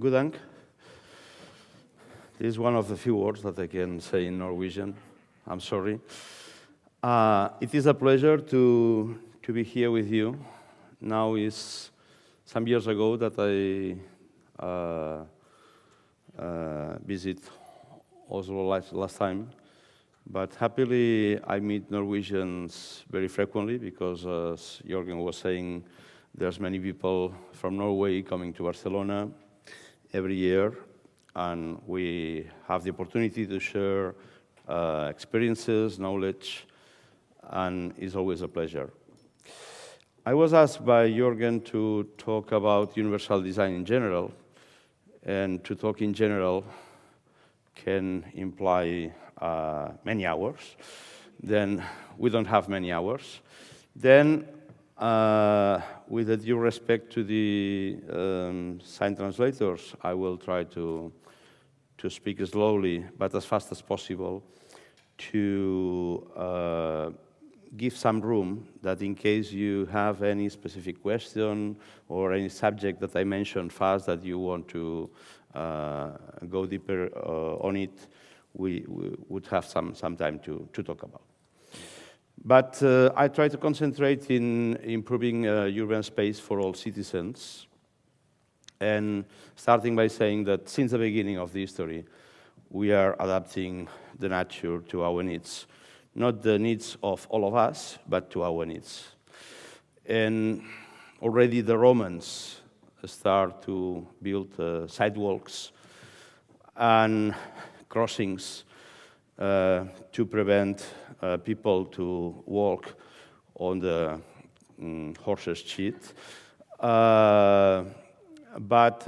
God dank. This is one of the few words that I can say in Norwegian. I'm sorry. It is a pleasure to be here with you. Now is some years ago that I visit Oslo last time, but happily I meet Norwegians very frequently because, as Jørgen was saying, there's many people from Norway coming to Barcelona every year, and we have the opportunity to share experiences, knowledge, and it's always a pleasure. I was asked by Jørgen to talk about universal design in general, and to talk in general can imply many hours. Then we don't have many hours. Then, with a due respect to the sign translators, I will try to speak slowly, but as fast as possible, to give some room that in case you have any specific question or any subject that I mentioned fast that you want to go deeper on it, we would have some time to talk about. But I try to concentrate in improving urban space for all citizens, and starting by saying that since the beginning of the history, we are adapting the nature to our needs. Not the needs of all of us, but to our needs. And already the Romans start to build sidewalks and crossings to prevent people to walk on the horse's shit. But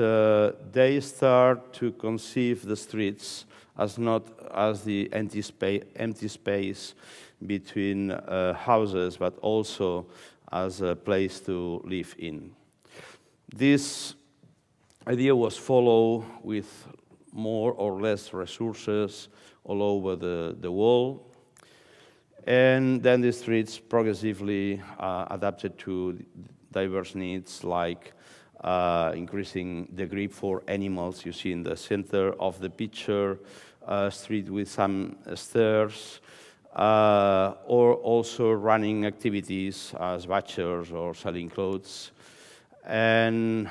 they start to conceive the streets as not as the empty space between houses, but also as a place to live in. This idea was followed with more or less resources all over the world, and then the streets progressively adapted to diverse needs, like increasing the grip for animals. You see in the center of the picture, a street with some stairs, or also running activities as butchers or selling clothes. And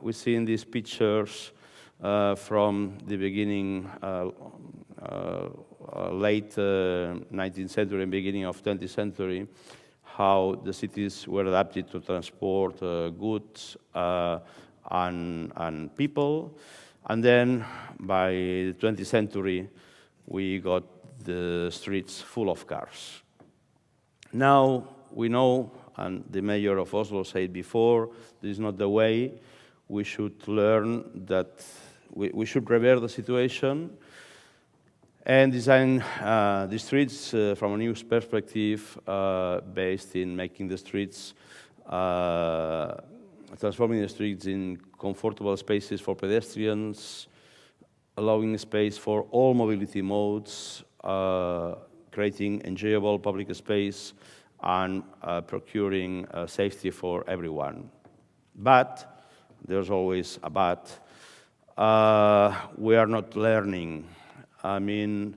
we see in these pictures from the beginning, late 19th century and beginning of 20th century, how the cities were adapted to transport goods and people. And then by the 20th century, we got the streets full of cars. Now we know, and the mayor of Oslo said before, this is not the way. We should learn that we should reverse the situation and design the streets from a new perspective based in making the streets, transforming the streets in comfortable spaces for pedestrians, allowing space for all mobility modes, creating enjoyable public space, and procuring safety for everyone. But there's always a but. We are not learning. I mean,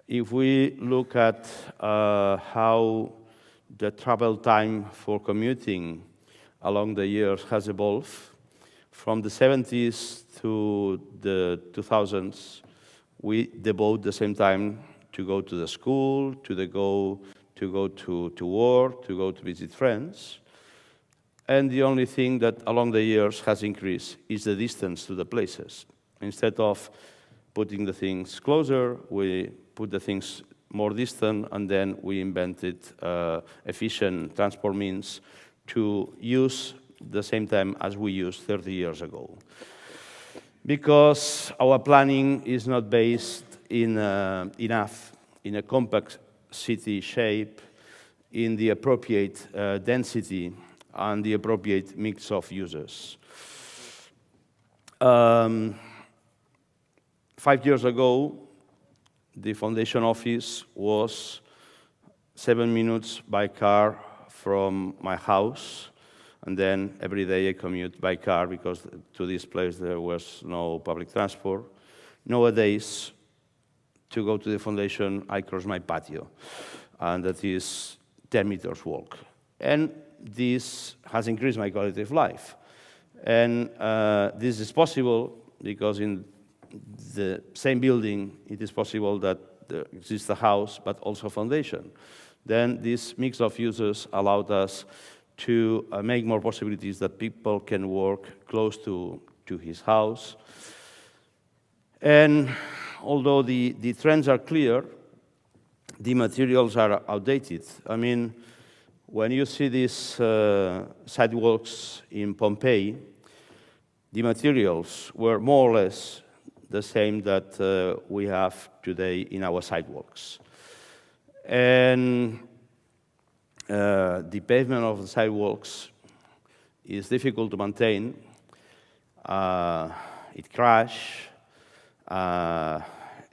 if we look at how the travel time for commuting along the years has evolved, from the 70s to the 2000s, we devote the same time to go to the school, to go to work, to go to visit friends. And the only thing that along the years has increased is the distance to the places. Instead of putting the things closer, we put the things more distant, and then we invented efficient transport means to use the same time as we used 30 years ago. Because our planning is not based enough in a compact city shape, in the appropriate density, and the appropriate mix of users. 5 years ago, the foundation office was 7 minutes by car from my house, and then every day I commute by car because to this place there was no public transport. Nowadays, to go to the foundation, I cross my patio, and that is 10 meters walk. And this has increased my quality of life. And this is possible because in the same building, it is possible that there exists a house, but also a foundation. Then this mix of users allowed us to make more possibilities that people can work close to his house. And although the trends are clear, the materials are outdated. I mean, when you see these sidewalks in Pompeii, the materials were more or less the same that we have today in our sidewalks. And the pavement of the sidewalks is difficult to maintain. It crashes.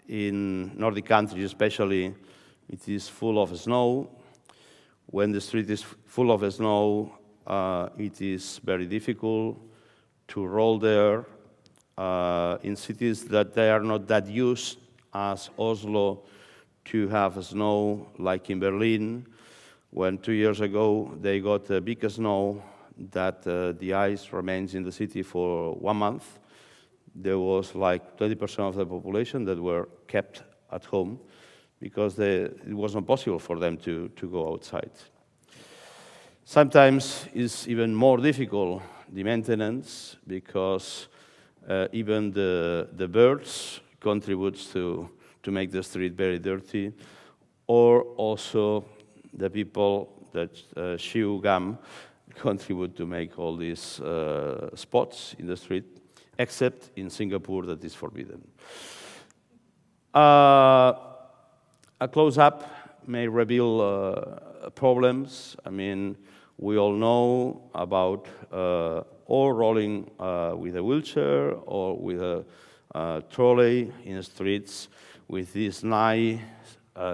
In Nordic countries especially, it is full of snow. When the street is full of snow, it is very difficult to roll there. In cities that they are not that used as Oslo to have snow, like in Berlin, when 2 years ago they got a big snow that the ice remains in the city for 1 month. There was like 20% of the population that were kept at home because it was not possible for them to go outside. Sometimes it's even more difficult, the maintenance, because even the birds contributes to make the street very dirty, or also the people that chew gum contribute to make all these spots in the street, except in Singapore that is forbidden. A close-up may reveal problems. I mean, we all know about or rolling with a wheelchair or with a trolley in the streets with these nice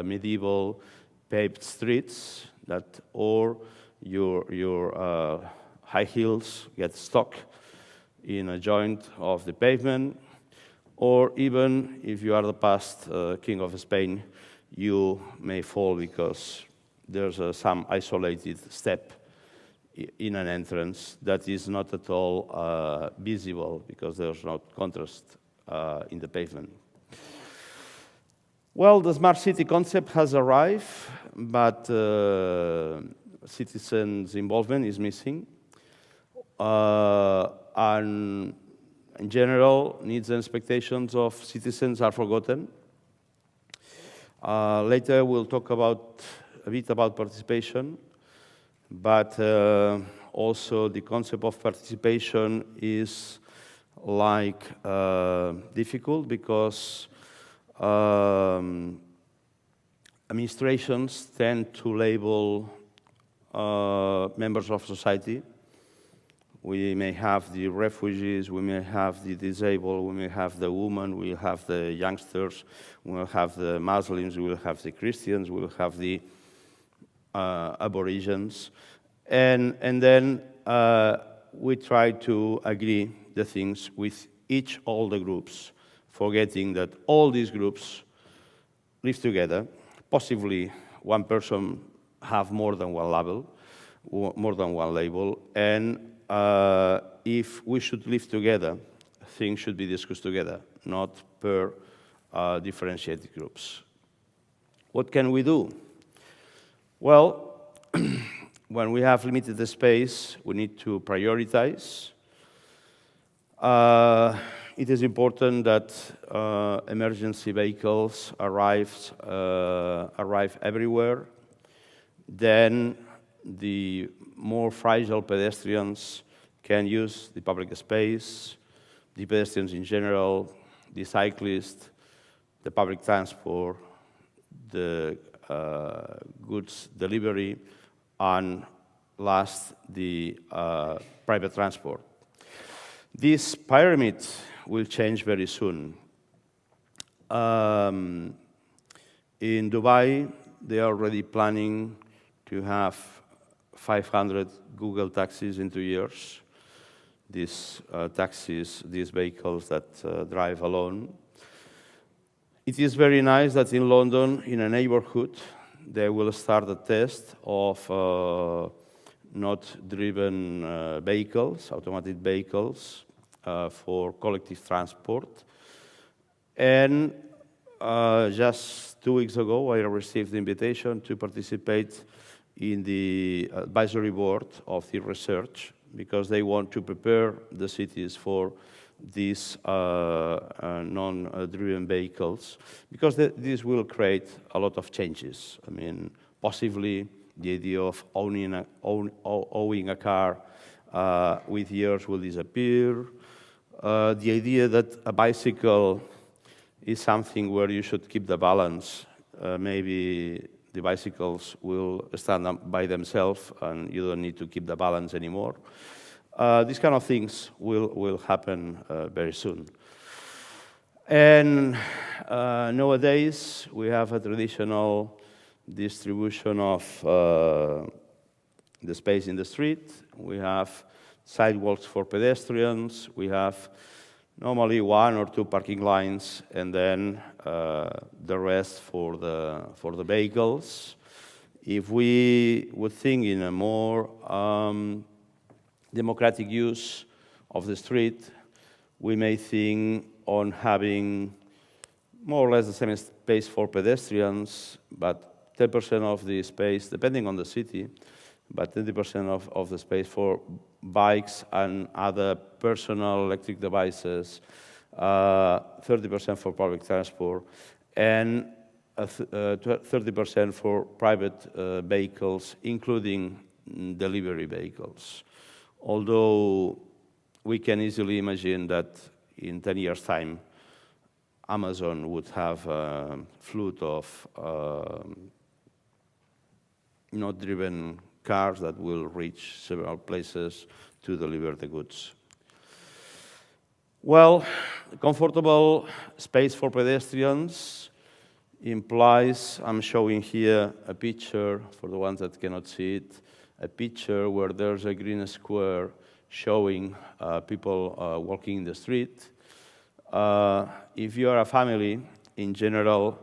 medieval paved streets that or your high heels get stuck in a joint of the pavement, or even if you are the past king of Spain, you may fall because there's some isolated step in an entrance that is not at all visible because there's no contrast in the pavement. Well, the smart city concept has arrived, but citizens' involvement is missing. And in general, needs and expectations of citizens are forgotten. Later, we'll talk a bit about participation, but also the concept of participation is difficult because administrations tend to label members of society. We may have the refugees, we may have the disabled, we may have the women, we will have the youngsters, we will have the Muslims, we will have the Christians, we will have the Aborigines. And then we try to agree the things with all the groups, forgetting that all these groups live together. Possibly one person have more than one label, and if we should live together, things should be discussed together, not per differentiated groups. What can we do? Well, when we have limited space, we need to prioritize. It is important that emergency vehicles arrive everywhere. Then the more fragile pedestrians can use the public space, the pedestrians in general, the cyclists, the public transport, the goods delivery, and last, the private transport. This pyramid will change very soon. In Dubai, they are already planning to have 500 Google taxis in 2 years. These taxis, these vehicles that drive alone. It is very nice that in London, in a neighborhood, they will start a test of not driven vehicles, automatic vehicles for collective transport. And just 2 weeks ago, I received the invitation to participate in the advisory board of the research because they want to prepare the cities for these non-driven vehicles, because this will create a lot of changes. I mean, possibly the idea of owning a car with years will disappear. The idea that a bicycle is something where you should keep the balance. Maybe the bicycles will stand up by themselves and you don't need to keep the balance anymore. These kind of things will happen very soon. And nowadays, we have a traditional distribution of the space in the street. We have sidewalks for pedestrians. We have normally 1 or 2 parking lines, and then the rest for the vehicles. If we would think in a more democratic use of the street, we may think on having more or less the same space for pedestrians, but 10% of the space, depending on the city, but 20% of the space for bikes and other personal electric devices, 30% for public transport, and 30% for private vehicles, including delivery vehicles. Although we can easily imagine that in 10 years' time, Amazon would have a fleet of not driven cars that will reach several places to deliver the goods. Well, comfortable space for pedestrians implies, I'm showing here a picture, for the ones that cannot see it, a picture where there's a green square showing people walking in the street. If you are a family, in general,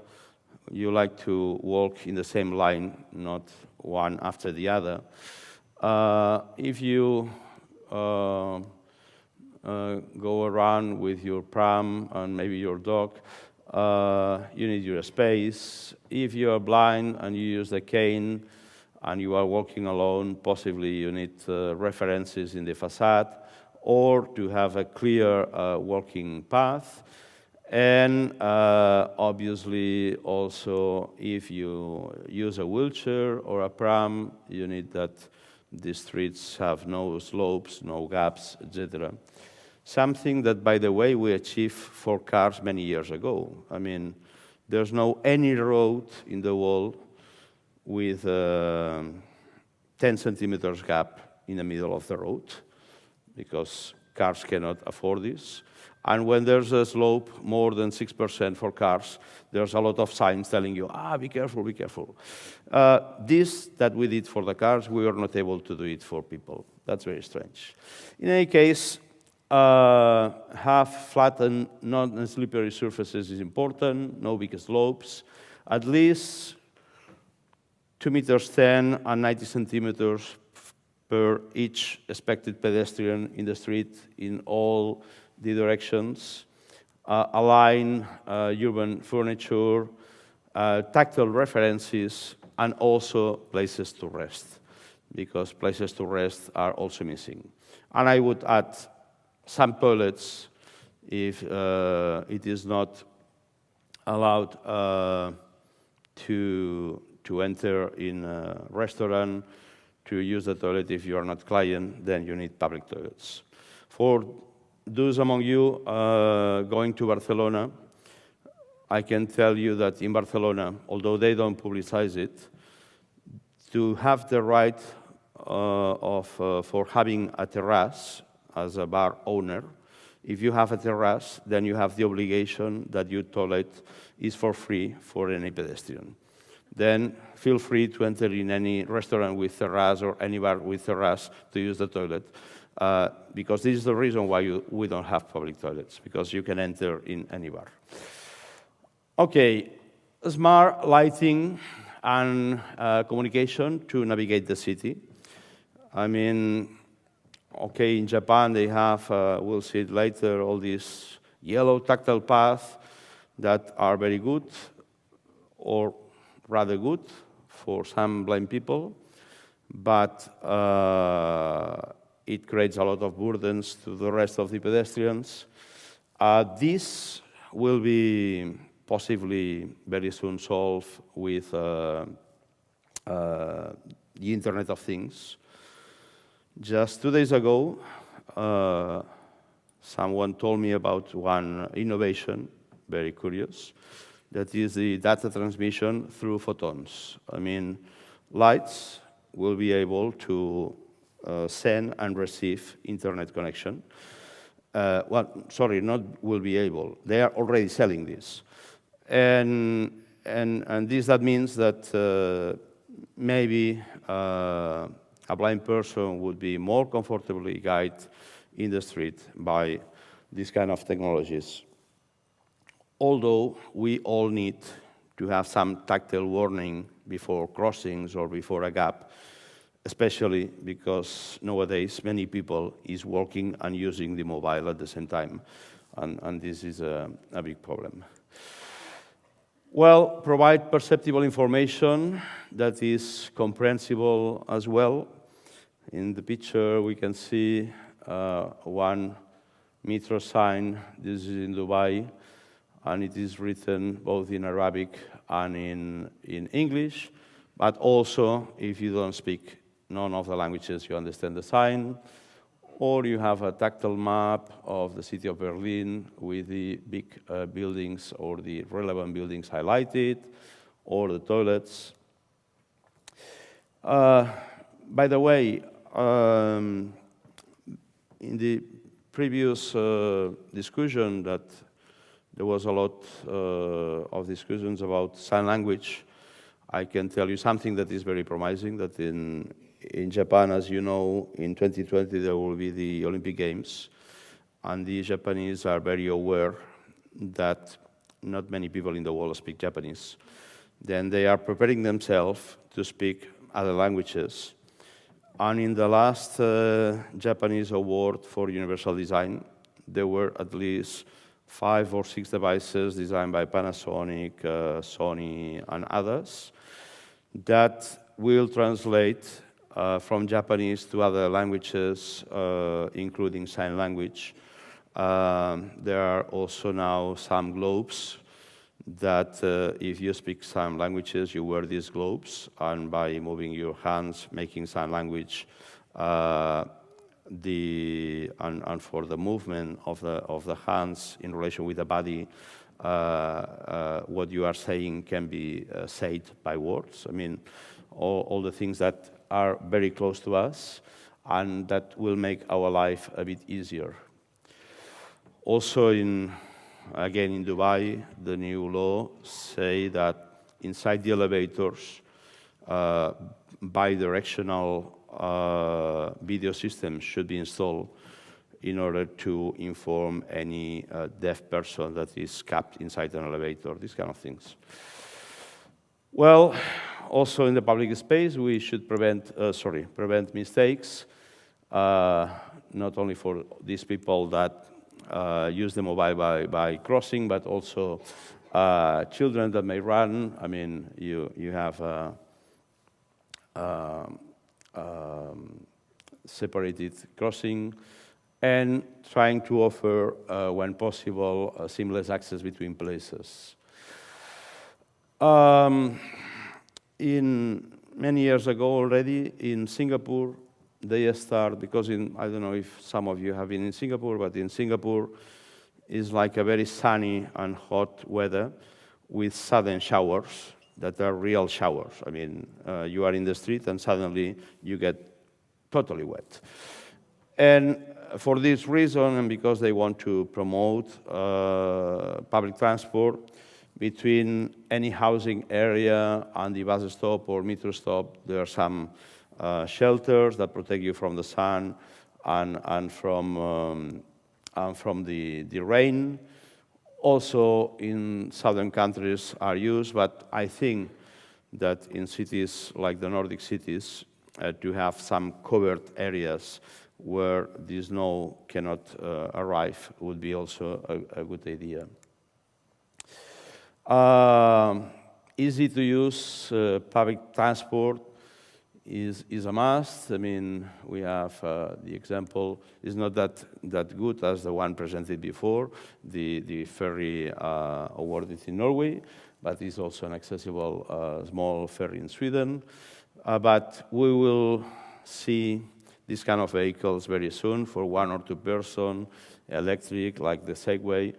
you like to walk in the same line, not one after the other. If you go around with your pram and maybe your dog, you need your space. If you are blind and you use the cane and you are walking alone, possibly you need references in the facade or to have a clear walking path. And obviously also if you use a wheelchair or a pram, you need that the streets have no slopes, no gaps, etc. Something that, by the way, we achieved for cars many years ago. I mean, there's no any road in the world with 10 centimeters gap in the middle of the road, because cars cannot afford this. And when there's a slope more than 6% for cars, there's a lot of signs telling you, be careful, be careful. This that we did for the cars, we were not able to do it for people. That's very strange. In any case, have flat and non-slippery surfaces is important, no big slopes. At least 2 meters 10 and 90 centimeters per each expected pedestrian in the street in all the directions. Align urban furniture, tactile references, and also places to rest, because places to rest are also missing. And I would add some toilets if it is not allowed to enter in a restaurant, to use the toilet. If you are not client, then you need public toilets. For those among you going to Barcelona, I can tell you that in Barcelona, although they don't publicize it, to have the right for having a terrace as a bar owner, if you have a terrace, then you have the obligation that your toilet is for free for any pedestrian. then feel free to enter in any restaurant with terrace or any bar with terrace to use the toilet. Because this is the reason why we don't have public toilets, because you can enter in any bar. Okay, smart lighting and communication to navigate the city. I mean, okay, in Japan they have, we'll see it later, all these yellow tactile paths that are very good, or rather good, for some blind people, but it creates a lot of burdens to the rest of the pedestrians. This will be possibly very soon solved with the Internet of Things. Just 2 days ago, someone told me about one innovation, very curious, that is the data transmission through photons. I mean, lights will be able to send and receive internet connection. Well, sorry, not will be able. They are already selling this. And that means that maybe a blind person would be more comfortably guided in the street by these kind of technologies. Although we all need to have some tactile warning before crossings or before a gap, especially because nowadays many people is working and using the mobile at the same time, and this is a big problem. Well, provide perceptible information that is comprehensible as well. In the picture we can see one metro sign. This is in Dubai, and it is written both in Arabic and in English, but also if you don't speak none of the languages, you understand the sign. Or you have a tactile map of the city of Berlin with the big buildings or the relevant buildings highlighted, or the toilets. By the way, in the previous discussion that there was a lot of discussions about sign language, I can tell you something that is very promising, that in Japan, as you know, in 2020 there will be the Olympic Games, and the Japanese are very aware that not many people in the world speak Japanese. Then they are preparing themselves to speak other languages. And in the last Japanese award for universal design, there were at least 5 or 6 devices designed by Panasonic, Sony, and others that will translate from Japanese to other languages, including sign language. There are also now some globes that if you speak some languages, you wear these globes, and by moving your hands, making sign language, and for the movement of the hands in relation with the body, what you are saying can be said by words. I mean, all the things that are very close to us and that will make our life a bit easier. Also, again in Dubai, the new law say that inside the elevators, bidirectional video systems should be installed in order to inform any deaf person that is capped inside an elevator, these kind of things. Well, also in the public space, we should prevent mistakes, not only for these people that use the mobile by crossing, but also children that may run. I mean, you have separated crossing, and trying to offer, when possible, seamless access between places. In many years ago already, in Singapore, they start, because I don't know if some of you have been in Singapore, but in Singapore, it's like a very sunny and hot weather with sudden showers that are real showers. I mean, you are in the street and suddenly you get totally wet. And for this reason, and because they want to promote public transport, Between any housing area and the bus stop or metro stop, there are some shelters that protect you from the sun and from the rain. Also in southern countries are used, but I think that in cities like the Nordic cities, to have some covered areas where the snow cannot arrive would be also a good idea. Easy to use public transport is a must. I mean, we have the example is not that good as the one presented before, the ferry awarded in Norway, but it's also an accessible small ferry in Sweden. But we will see these kind of vehicles very soon for 1 or 2 person, electric, like the Segway.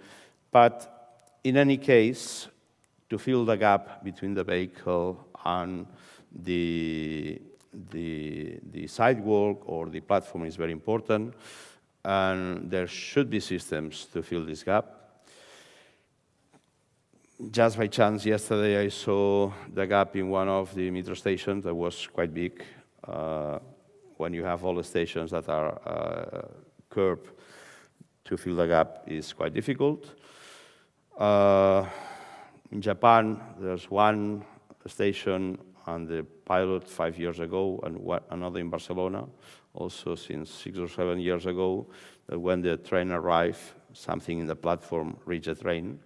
But in any case, to fill the gap between the vehicle and the sidewalk or the platform is very important, and there should be systems to fill this gap. Just by chance, yesterday I saw the gap in one of the metro stations that was quite big. When you have all the stations that are curved, to fill the gap is quite difficult. In Japan, there's one station and the pilot 5 years ago, and another in Barcelona, also since 6 or 7 years ago, that when the train arrived, something in the platform reached the train.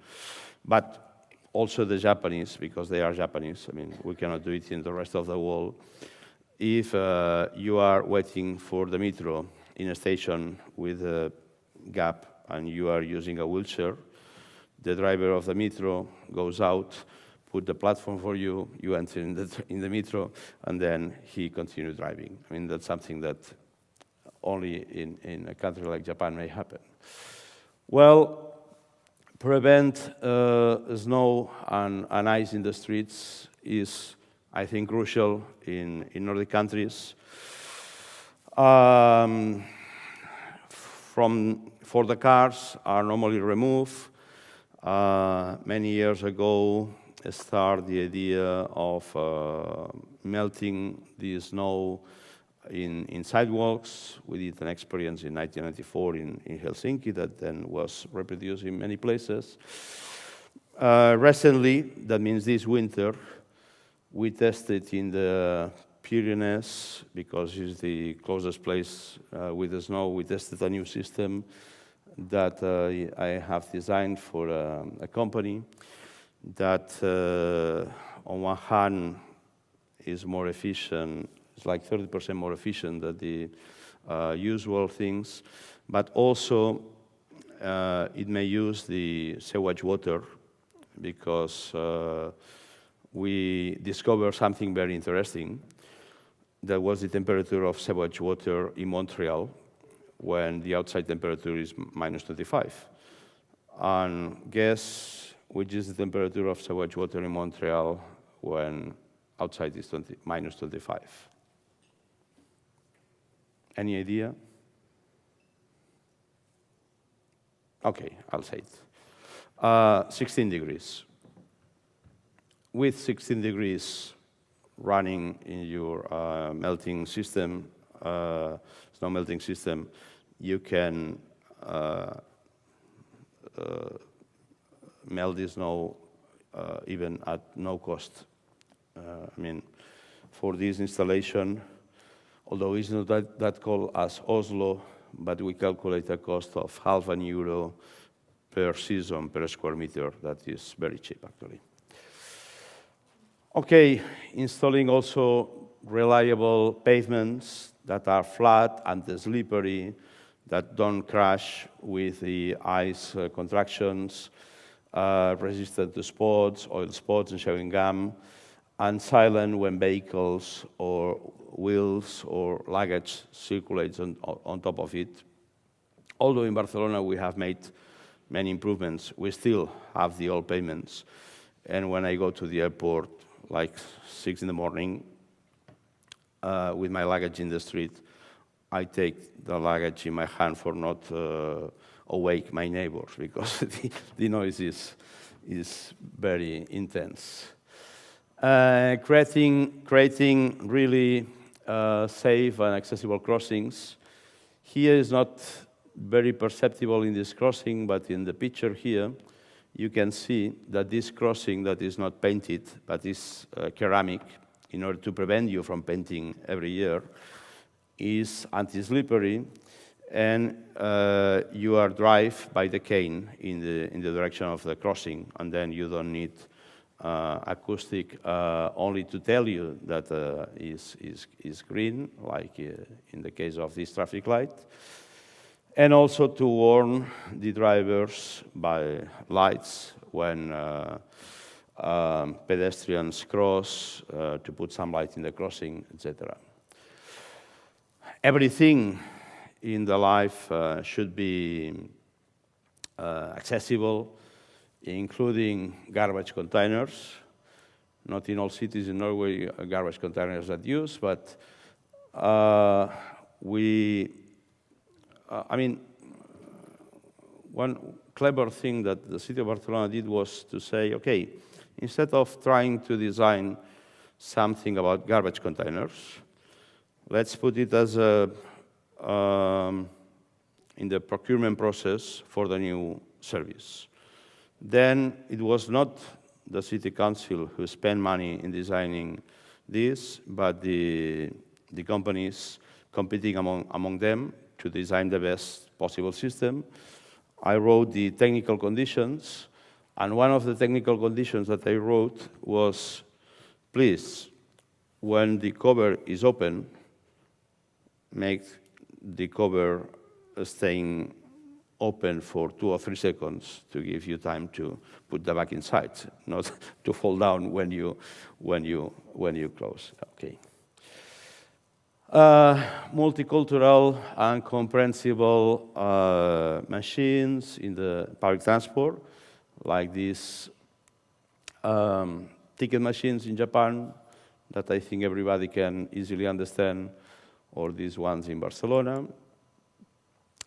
But also the Japanese, because they are Japanese, I mean, we cannot do it in the rest of the world. If you are waiting for the metro in a station with a gap and you are using a wheelchair, the driver of the metro goes out, put the platform for you, you enter in the metro, and then he continues driving. I mean, that's something that only in a country like Japan may happen. Well, prevent snow and ice in the streets is, I think, crucial in Nordic countries. For the cars are normally removed. Many years ago, started the idea of melting the snow in sidewalks. We did an experience in 1994 in Helsinki that then was reproduced in many places. Recently, that means this winter, we tested in the Pyrenees, because it's the closest place with the snow. We tested a new system that I have designed for a company that on one hand is more efficient, it's like 30% more efficient than the usual things, but also it may use the sewage water, because we discovered something very interesting. That was the temperature of sewage water in Montreal when the outside temperature is -25. And guess which is the temperature of sewage water in Montreal when outside is -25? Any idea? Okay, I'll say it. 16 degrees. With 16 degrees running in your melting system, snow melting system, you can melt the snow even at no cost. I mean, for this installation, although it's not that cold as Oslo, but we calculate a cost of €0.50 per season per square meter. That is very cheap, actually. Okay, installing also reliable pavements that are flat and slippery, that don't crash with the ice contractions, resistant to spots, oil spots, and chewing gum, and silent when vehicles or wheels or luggage circulates on top of it. Although in Barcelona we have made many improvements, we still have the old pavements. And when I go to the airport, like 6 in the morning, with my luggage in the street, I take the luggage in my hand for not awake my neighbors because the noise is very intense. Creating really safe and accessible crossings. Here is not very perceptible in this crossing, but in the picture here, you can see that this crossing that is not painted, but is ceramic, in order to prevent you from painting every year, is anti-slippery, and you are drive by the cane in the direction of the crossing, and then you don't need acoustic only to tell you that is green, like in the case of this traffic light, and also to warn the drivers by lights when pedestrians cross, to put some light in the crossing, etc. Everything in the life should be accessible, including garbage containers. Not in all cities in Norway garbage containers are used, but one clever thing that the city of Barcelona did was to say, okay, instead of trying to design something about garbage containers, let's put it as in the procurement process for the new service. Then it was not the city council who spent money in designing this, but the companies competing among them to design the best possible system. I wrote the technical conditions, and one of the technical conditions that I wrote was, please, when the cover is open, make the cover staying open for 2 or 3 seconds to give you time to put the back inside, not to fall down when you close. Okay. Multicultural and comprehensible machines in the public transport, like these ticket machines in Japan that I think everybody can easily understand, or these ones in Barcelona.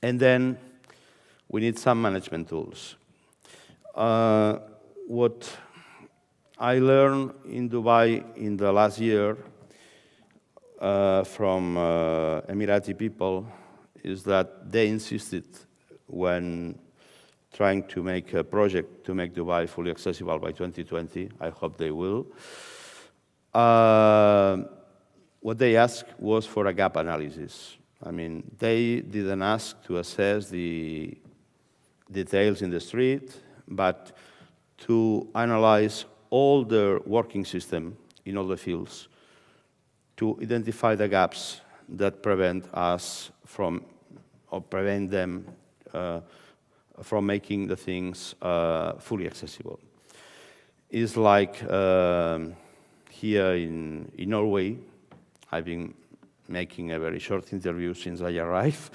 And then we need some management tools. What I learned in Dubai in the last year from Emirati people is that they insisted when trying to make a project to make Dubai fully accessible by 2020. I hope they will. What they asked was for a gap analysis. I mean, they didn't ask to assess the details in the street, but to analyze all the working system in all the fields, to identify the gaps that prevent us from, or prevent them from making the things fully accessible. It's like here in Norway, I've been making a very short interview since I arrived.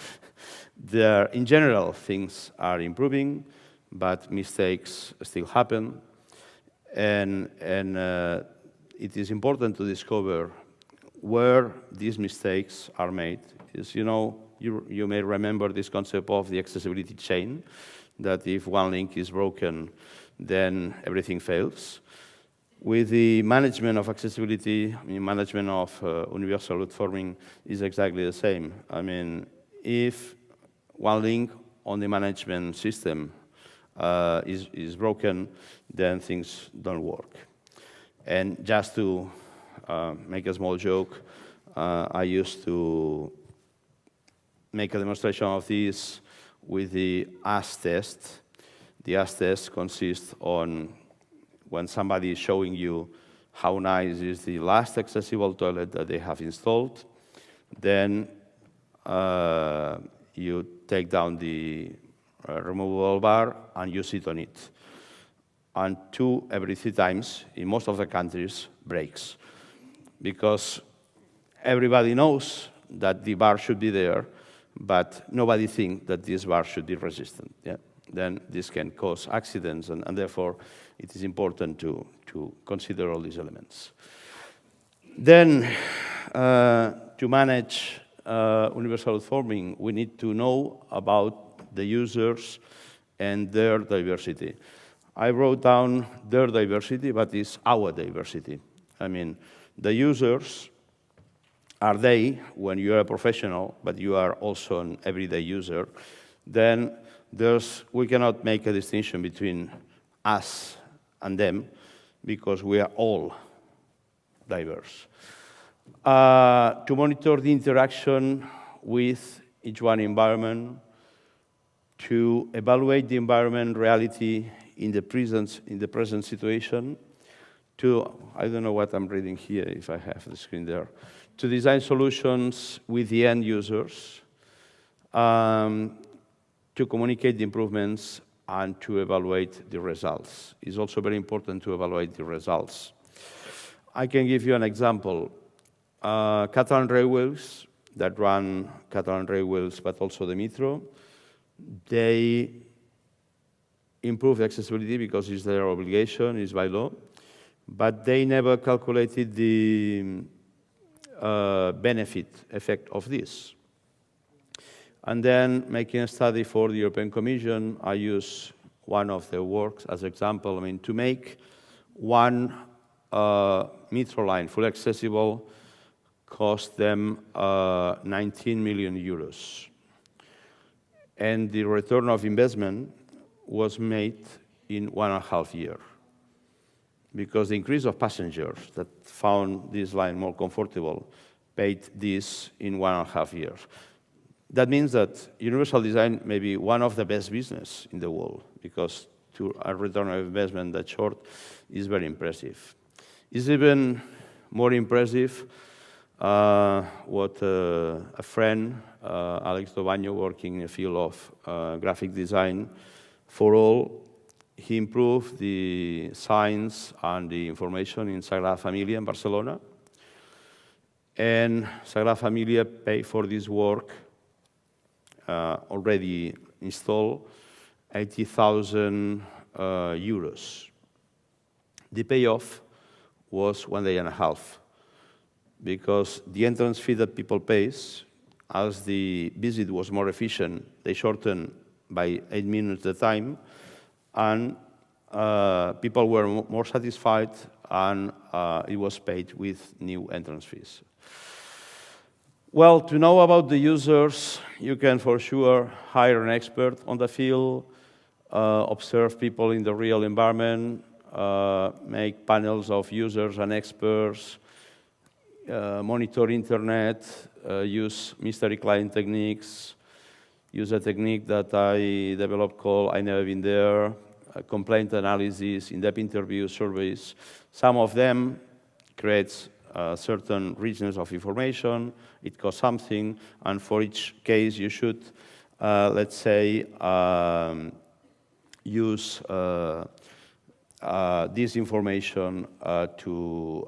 There, in general, things are improving, but mistakes still happen. And it is important to discover where these mistakes are made. Is, you may remember this concept of the accessibility chain, that if one link is broken, then everything fails. With the management of accessibility, management of universell utforming is exactly the same. I mean, if one link on the management system is broken, then things don't work. And just to make a small joke, I used to make a demonstration of this with the AS test. The AS test consists on when somebody is showing you how nice is the last accessible toilet that they have installed, then you take down the removable bar and you sit on it. And 2 every 3 times, in most of the countries, breaks. Because everybody knows that the bar should be there, but nobody thinks that this bar should be resistant. Yeah? Then this can cause accidents, and therefore it is important to consider all these elements. Then, to manage universal utforming, we need to know about the users and their diversity. I wrote down their diversity, but it's our diversity. I mean, the users are they when you are a professional, but you are also an everyday user. Then we cannot make a distinction between us and them because we are all diverse. To monitor the interaction with each one environment, to evaluate the environment reality in the present situation, I don't know what I'm reading here, if I have the screen there, to design solutions with the end users, to communicate the improvements, and to evaluate the results. It's also very important to evaluate the results. I can give you an example. Catalan Railways, that run Catalan Railways, but also the Metro, they improve accessibility because it's their obligation, it's by law, but they never calculated the benefit effect of this. And then, making a study for the European Commission, I use one of their works as example. I mean, to make one metro line fully accessible cost them 19 million euros. And the return of investment was made in 1.5 years. Because the increase of passengers that found this line more comfortable paid this in 1.5 years. That means that universal design may be one of the best business in the world, because to a return of investment that short is very impressive. It's even more impressive what a friend, Alex Dobaño, working in the field of graphic design for all, he improved the signs and the information in Sagrada Familia in Barcelona. And Sagrada Familia paid for this work already installed 80,000 euros. The payoff was 1.5 days, because the entrance fee that people pay, as the visit was more efficient, they shortened by 8 minutes the time, and people were more satisfied, and it was paid with new entrance fees. Well, to know about the users, you can for sure hire an expert on the field, observe people in the real environment, make panels of users and experts, monitor internet, use mystery client techniques, use a technique that I developed called I Never Been There, complaint analysis, in-depth interviews, surveys. Some of them creates certain richness of information, it costs something, and for each case you should, let's say, use this information to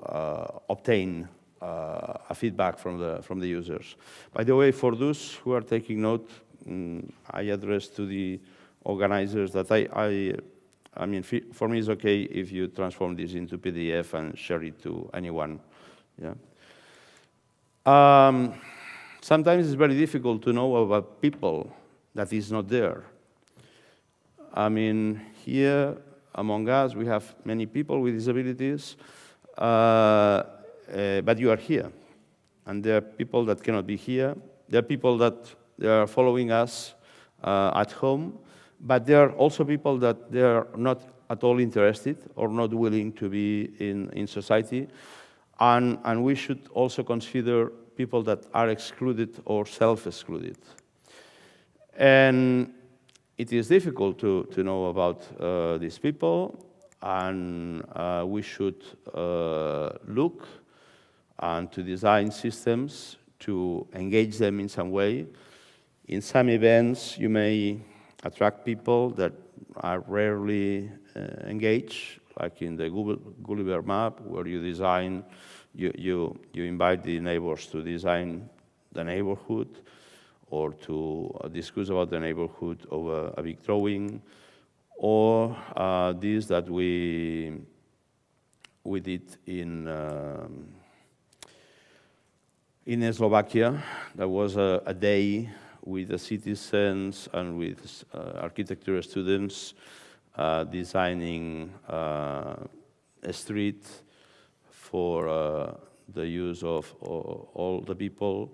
obtain a feedback from the users. By the way, for those who are taking note, I address to the organizers that I mean, for me it's okay if you transform this into PDF and share it to anyone. Yeah. Sometimes it's very difficult to know about people that is not there. I mean, here among us we have many people with disabilities, but you are here. And there are people that cannot be here. There are people that they are following us at home, but there are also people that they are not at all interested or not willing to be in society. And we should also consider people that are excluded or self-excluded. And it is difficult to know about these people, and we should look and to design systems to engage them in some way. In some events, you may attract people that are rarely engaged, like in the Gulliver map, where you design, you invite the neighbors to design the neighborhood, or to discuss about the neighborhood over a big drawing, or this that we did in Slovakia. There was a day with the citizens and with architecture students, designing a street for the use of all the people.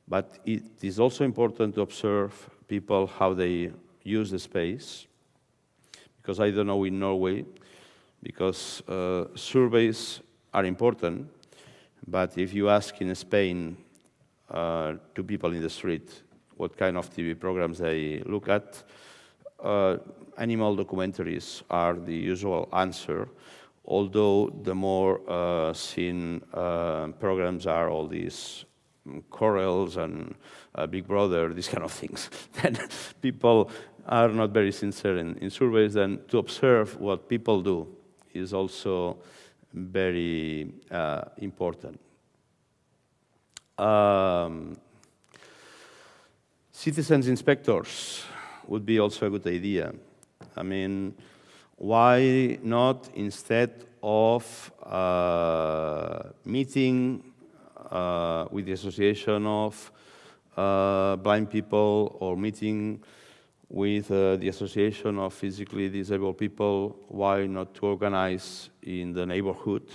But it is also important to observe people how they use the space, because I don't know in Norway, because surveys are important, but if you ask in Spain to people in the street what kind of TV programs they look at, animal documentaries are the usual answer, although the more seen programs are all these corals and Big Brother, these kind of things. Then people are not very sincere in surveys. Then to observe what people do is also very important. Citizens inspectors would be also a good idea. I mean, why not, instead of meeting with the Association of Blind People or meeting with the Association of Physically Disabled People, why not to organize in the neighborhood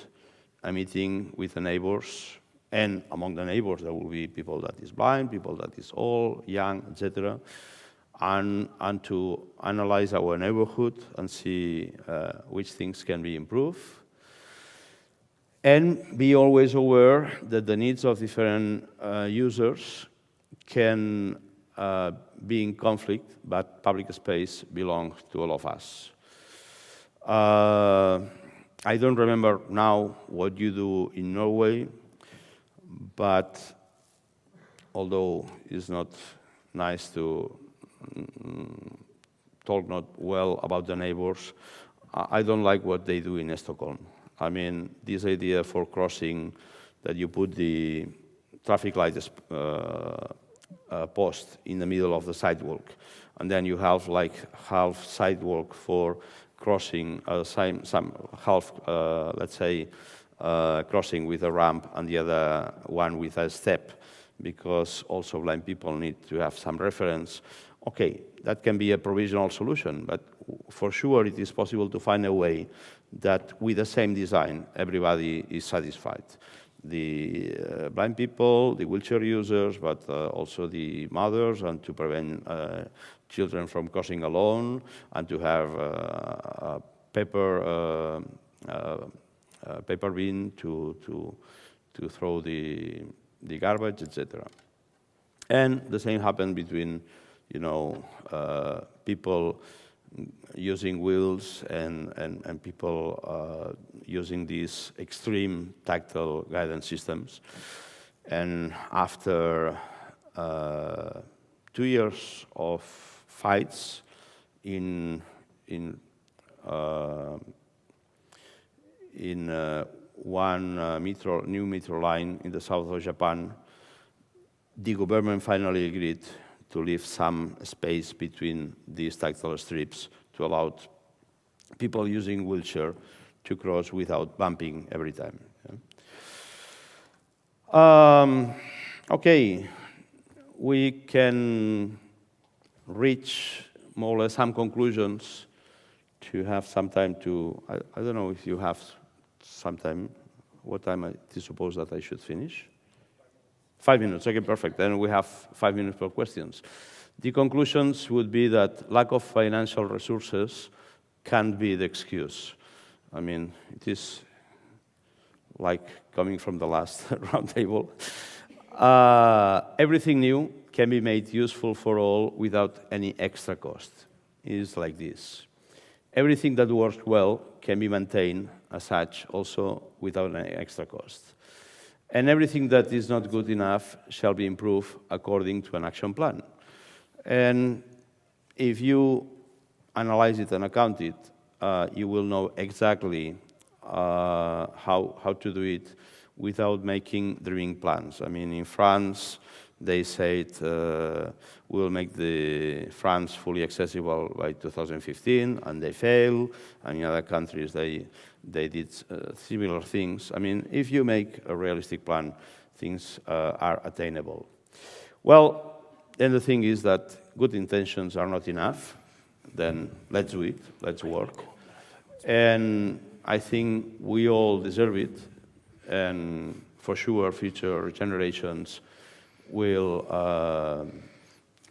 a meeting with the neighbors? And among the neighbors, there will be people that is blind, people that is old, young, etc. And to analyze our neighborhood and see which things can be improved. And be always aware that the needs of different users can be in conflict, but public space belongs to all of us. I don't remember now what you do in Norway, but although it's not nice to talk not well about the neighbors, I don't like what they do in Stockholm. I mean, this idea for crossing, that you put the traffic light post in the middle of the sidewalk, and then you have like half sidewalk for crossing, half, let's say, crossing with a ramp and the other one with a step, because also blind people need to have some reference. Okay, that can be a provisional solution, but for sure it is possible to find a way that with the same design, everybody is satisfied. The blind people, the wheelchair users, but also the mothers, and to prevent children from crossing alone, and to have a paper bin to throw the garbage, etc. And the same happened between, people using wheels and people using these extreme tactile guidance systems. And after 2 years of fights in one new metro line in the south of Japan, the government finally agreed to leave some space between these tactile strips to allow people using wheelchair to cross without bumping every time. Okay, we can reach more or less some conclusions to have some time to, I don't know if you have some time. What time I suppose that I should finish? 5 minutes, okay, perfect. Then we have 5 minutes for questions. The conclusions would be that lack of financial resources can't be the excuse. I mean, it is like coming from the last round table. Everything new can be made useful for all without any extra cost. It is like this. Everything that works well can be maintained as such, also without any extra cost. And everything that is not good enough shall be improved according to an action plan. And if you analyze it and account it, you will know exactly how to do it without making dreaming plans. I mean, in France, they said we'll make France fully accessible by 2015, and they failed. And in other countries, they did similar things. I mean, if you make a realistic plan, things are attainable. Well, And the thing is that good intentions are not enough. Then let's do it, let's work. And I think we all deserve it, and for sure future generations will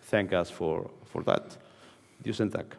thank us for that. Tusen takk.